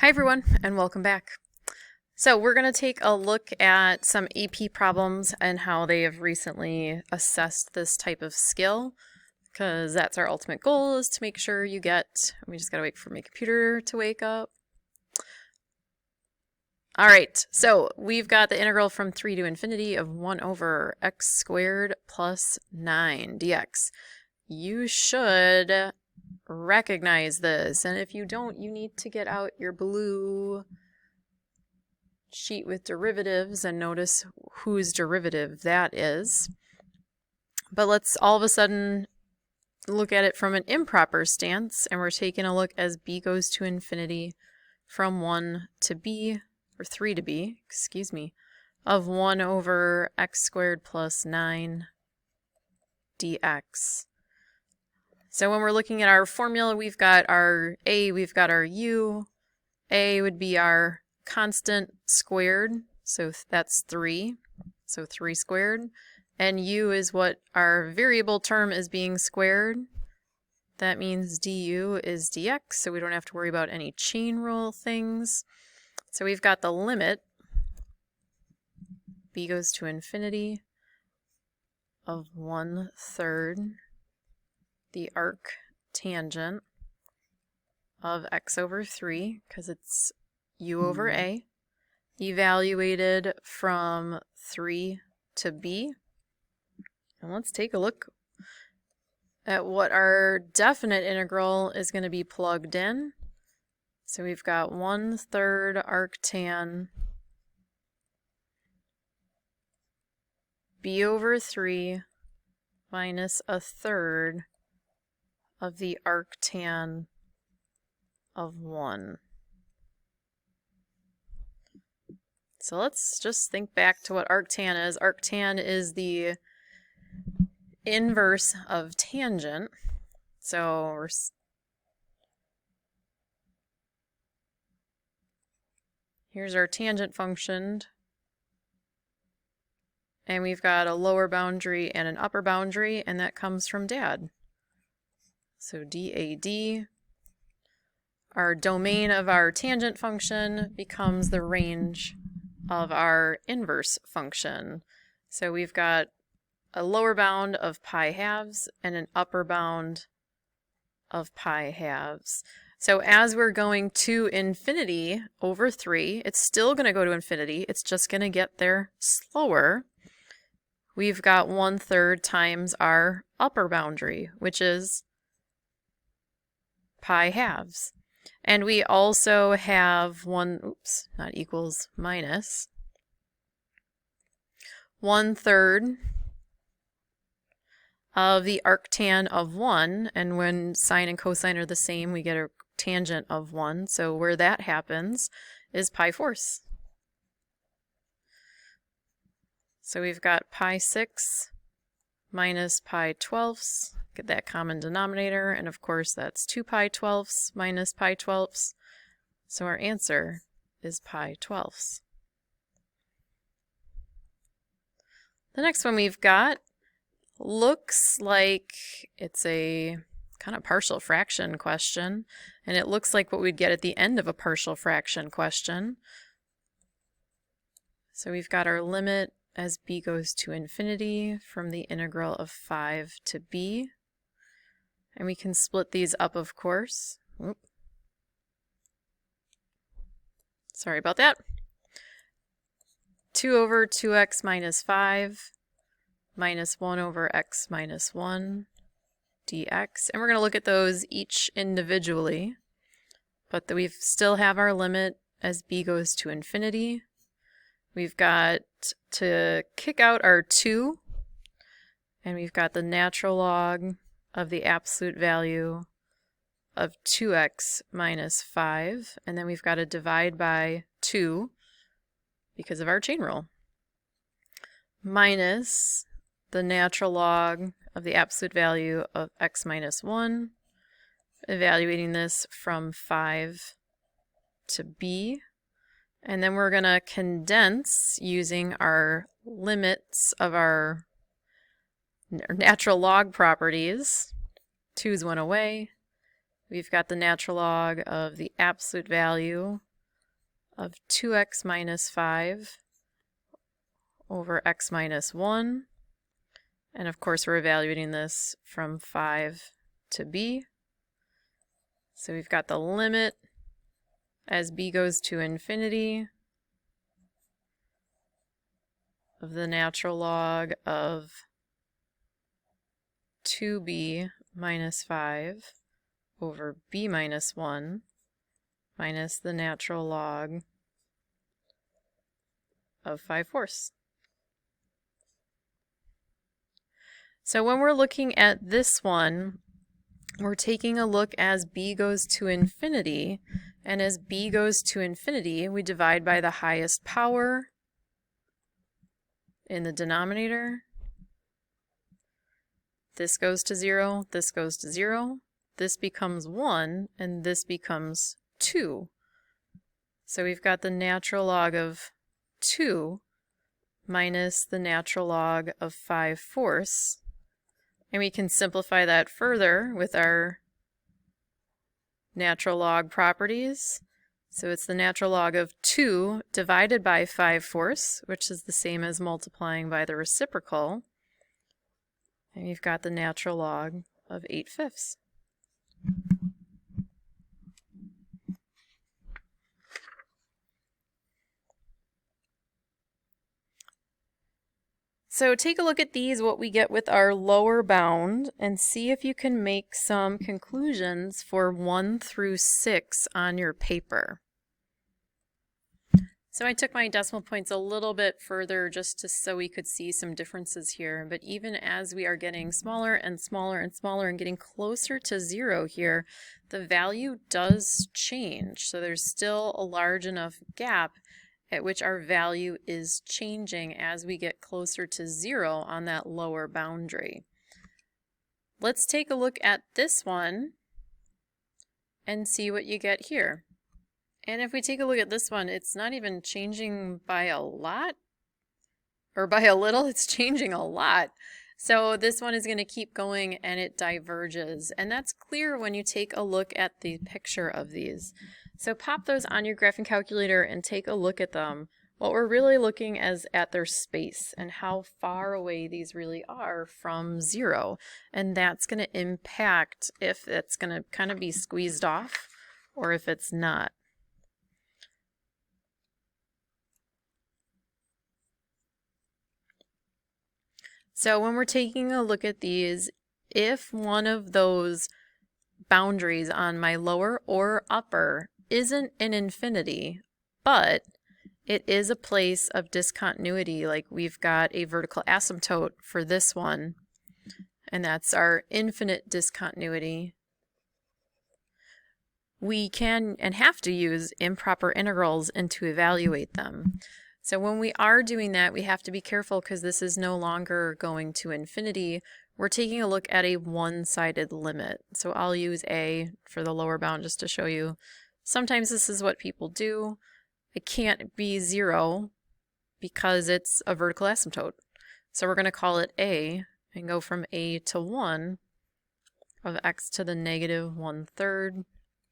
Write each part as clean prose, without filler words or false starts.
Hi everyone, and welcome back. So we're going to take a look at some AP problems and how they have recently assessed this type of skill, because that's our ultimate goal, is to make sure you get, we just got to wait for my computer to wake up. All right, so we've got the integral from 3 to infinity of 1 over x squared plus 9 dx. You should recognize this, and if you don't, you need to get out your blue sheet with derivatives and notice whose derivative that is. But let's all of a sudden look at it from an improper stance, and we're taking a look as b goes to infinity from 1 to b, or 3 to b, excuse me, of 1 over x squared plus 9 dx. So when we're looking at our formula, we've got our a, we've got our u. A would be our constant squared, so that's 3, so 3 squared. And u is what our variable term is being squared. That means du is dx, so we don't have to worry about any chain rule things. So we've got the limit, b goes to infinity, of 1/3 the arc tangent of x over 3, because it's u over a, evaluated from 3 to b. And let's take a look at what our definite integral is going to be plugged in. So we've got 1/3 arctan b over 3 minus 1/3 of the arctan of 1. So let's just think back to what arctan is. Arctan is the inverse of tangent. So here's our tangent function. And we've got a lower boundary and an upper boundary, and that comes from dad. So dAd, our domain of our tangent function, becomes the range of our inverse function. So we've got a lower bound of pi halves and an upper bound of pi halves. So as we're going to infinity over 3, it's still going to go to infinity. It's just going to get there slower. We've got 1/3 times our upper boundary, which is pi halves. And we also have not equals, minus 1/3 of the arctan of 1, and when sine and cosine are the same, we get a tangent of 1, so where that happens is pi fourths. So we've got pi 6 minus pi 12ths, get that common denominator, and of course that's 2 pi 12ths minus pi 12ths, so our answer is pi 12ths. The next one we've got looks like it's a kind of partial fraction question, and it looks like what we'd get at the end of a partial fraction question. So we've got our limit as b goes to infinity from the integral of 5 to b. And we can split these up, of course. Sorry about that. 2 over 2x minus 5 minus 1 over x minus 1 dx. And we're going to look at those each individually. But we still have our limit as b goes to infinity. We've got to kick out our 2, and we've got the natural log of the absolute value of 2x minus 5, and then we've got to divide by 2 because of our chain rule, minus the natural log of the absolute value of x minus 1, evaluating this from 5 to b. And then we're going to condense using our limits of our natural log properties. 2's went away. We've got the natural log of the absolute value of 2x minus 5 over x minus 1. And of course, we're evaluating this from 5 to b. So we've got the limit as b goes to infinity of the natural log of 2b minus 5 over b minus 1 minus the natural log of 5/4. So when we're looking at this one, we're taking a look as b goes to infinity, and as b goes to infinity, we divide by the highest power in the denominator. This goes to 0, this goes to 0, this becomes 1, and this becomes 2. So we've got the natural log of 2 minus the natural log of 5/4. And we can simplify that further with our natural log properties. So it's the natural log of 2 divided by 5/4, which is the same as multiplying by the reciprocal. And you've got the natural log of 8/5. So take a look at these, what we get with our lower bound, and see if you can make some conclusions for 1 through 6 on your paper. So I took my decimal points a little bit further just so we could see some differences here. But even as we are getting smaller and smaller and smaller and getting closer to 0 here, the value does change. So there's still a large enough gap at which our value is changing as we get closer to 0 on that lower boundary. Let's take a look at this one and see what you get here. And if we take a look at this one, it's not even changing by a lot, or by a little, it's changing a lot. So this one is going to keep going and it diverges. And that's clear when you take a look at the picture of these. So pop those on your graphing calculator and take a look at them. What we're really looking at their space and how far away these really are from 0. And that's going to impact if it's going to kind of be squeezed off or if it's not. So when we're taking a look at these, if one of those boundaries on my lower or upper isn't an infinity, but it is a place of discontinuity, like we've got a vertical asymptote for this one, and that's our infinite discontinuity, we can and have to use improper integrals and to evaluate them. So when we are doing that, we have to be careful because this is no longer going to infinity. We're taking a look at a one-sided limit. So I'll use A for the lower bound just to show you. Sometimes this is what people do. It can't be 0 because it's a vertical asymptote. So we're going to call it A and go from A to 1 of x to the negative 1/3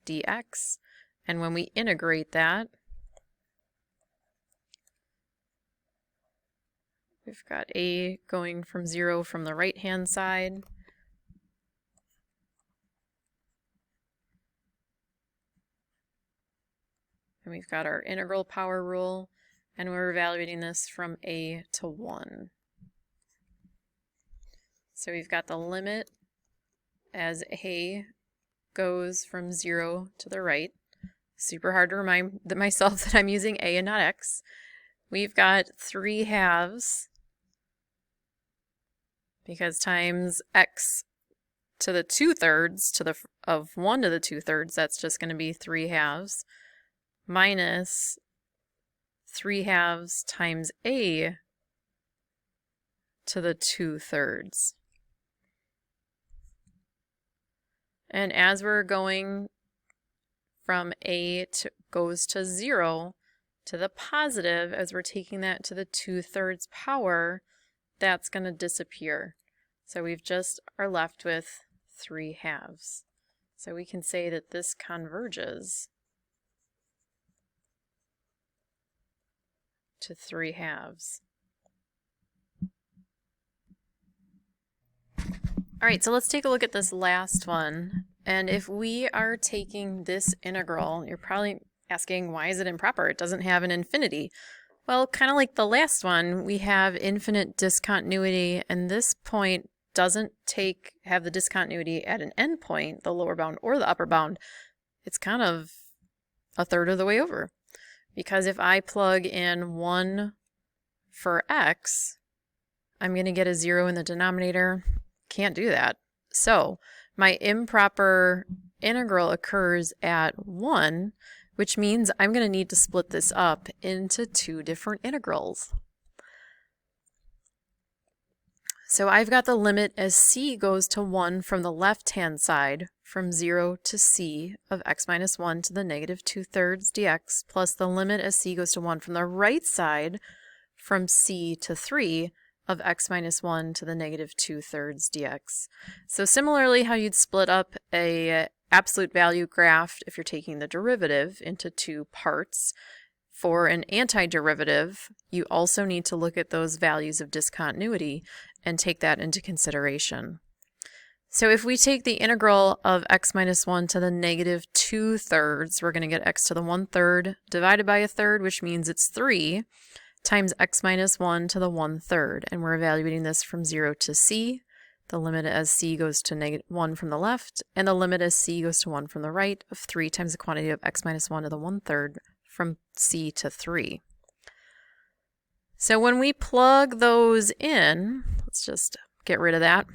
dx. And when we integrate that, we've got A going from 0 from the right-hand side. And we've got our integral power rule, and we're evaluating this from A to 1. So we've got the limit as A goes from 0 to the right. Super hard to remind myself that I'm using A and not X. We've got 3/2 because times x to the 2/3 of 1 to the 2/3, that's just going to be 3/2 minus 3/2 times A to the 2/3. And as we're going from A goes to 0 to the positive, as we're taking that to the 2/3 power, that's going to disappear. So we've just are left with 3/2. So we can say that this converges to 3/2. All right, so let's take a look at this last one. And if we are taking this integral, you're probably asking, why is it improper? It doesn't have an infinity. Well, kind of like the last one, we have infinite discontinuity, and this point doesn't have the discontinuity at an endpoint, the lower bound or the upper bound. It's kind of a third of the way over. Because if I plug in 1 for x, I'm going to get a 0 in the denominator. Can't do that. So my improper integral occurs at 1, which means I'm going to need to split this up into 2 different integrals. So I've got the limit as c goes to 1 from the left-hand side, from 0 to c of x minus 1 to the negative 2/3 dx, plus the limit as c goes to 1 from the right side, from c to 3 of x minus 1 to the negative 2/3 dx. So similarly how you'd split up a absolute value graph if you're taking the derivative into 2 parts, for an antiderivative, you also need to look at those values of discontinuity and take that into consideration. So if we take the integral of x minus 1 to the negative 2/3, we're going to get x to the 1/3 divided by a third, which means it's 3, times x minus 1 to the 1/3. And we're evaluating this from 0 to c. The limit as c goes to 1 from the left, and the limit as c goes to 1 from the right, of 3 times the quantity of x minus 1 to the 1/3 from c to 3. So when we plug those in, let's just get rid of that.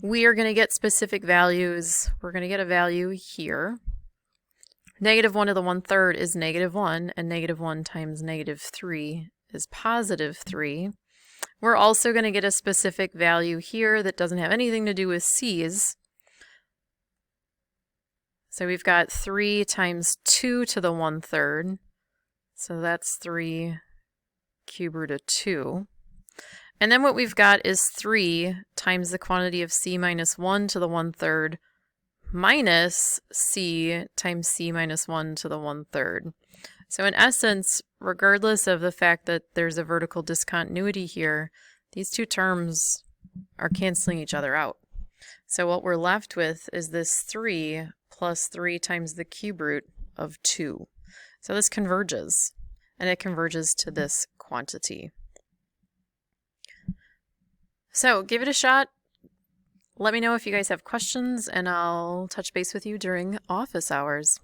We are going to get specific values. We're going to get a value here. Negative 1 to the 1/3 is negative 1, and negative 1 times negative 3 is positive 3. We're also going to get a specific value here that doesn't have anything to do with c's. So we've got 3 times 2 to the 1/3. So that's 3 cube root of 2. And then what we've got is 3 times the quantity of c minus 1 to the 1/3 minus c times c minus 1 to the 1/3. So in essence, regardless of the fact that there's a vertical discontinuity here, these two terms are canceling each other out. So what we're left with is this 3 plus 3 times the cube root of 2. So this converges, and it converges to this quantity. So give it a shot. Let me know if you guys have questions, and I'll touch base with you during office hours.